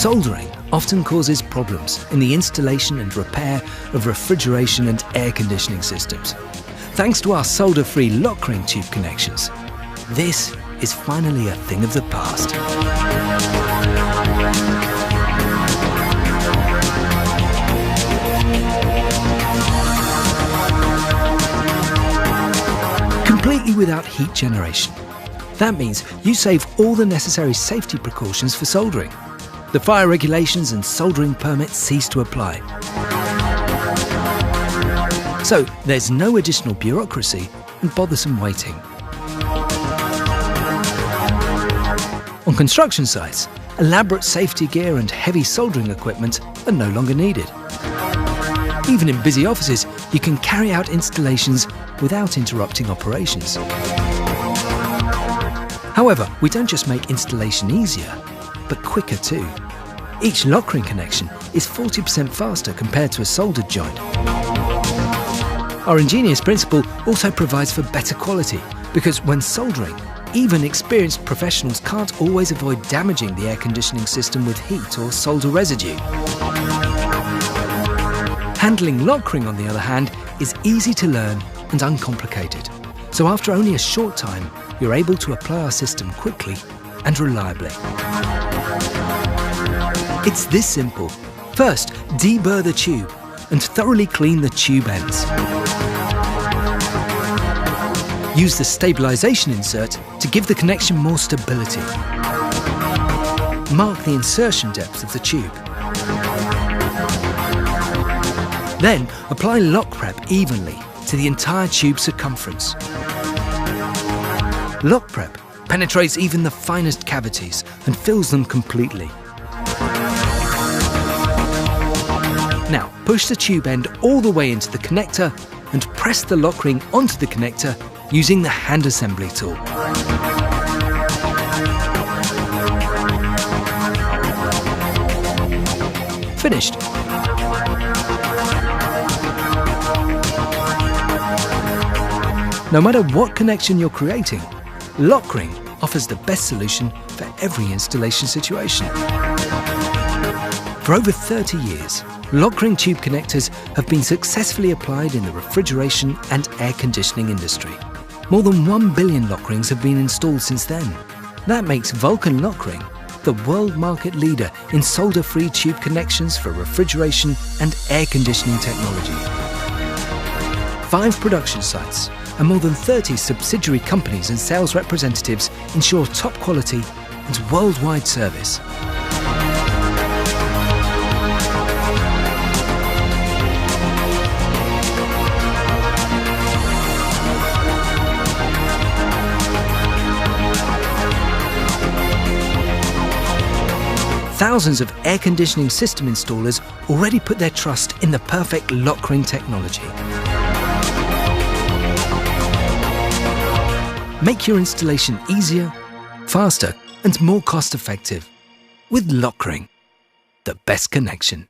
Soldering often causes problems in the installation and repair of refrigeration and air conditioning systems. Thanks to our solder-free LOKRING tube connections, this is finally a thing of the past. Completely without heat generation. That means you save all the necessary safety precautions for soldering. The fire regulations and soldering permits cease to apply. So there's no additional bureaucracy and bothersome waiting. On construction sites, elaborate safety gear and heavy soldering equipment are no longer needed. Even in busy offices, you can carry out installations without interrupting operations. However, we don't just make installation easier, but quicker too. Each LOKRING connection is 40% faster compared to a soldered joint. Our ingenious principle also provides for better quality, because when soldering, even experienced professionals can't always avoid damaging the air conditioning system with heat or solder residue. Handling LOKRING, on the other hand, is easy to learn and uncomplicated. So after only a short time, you're able to apply our system quickly and reliably. It's this simple. First, deburr the tube and thoroughly clean the tube ends. Use the stabilization insert to give the connection more stability. Mark the insertion depth of the tube. Then apply lock prep evenly to the entire tube circumference. Lock prep penetrates even the finest cavities and fills them completely. Now push the tube end all the way into the connector and press the LOKRING onto the connector using the hand assembly tool. Finished. No matter what connection you're creating, LOKRING offers the best solution for every installation situation. For over 30 years, LOKRING tube connectors have been successfully applied in the refrigeration and air conditioning industry. More than 1 billion LOKRINGs have been installed since then. That makes Vulcan LOKRING the world market leader in solder-free tube connections for refrigeration and air conditioning technology. 5 production sites and more than 30 subsidiary companies and sales representatives ensure top quality and worldwide service. Thousands of air conditioning system installers already put their trust in the perfect LOKRING technology. Make your installation easier, faster, and more cost-effective with LOKRING, the best connection.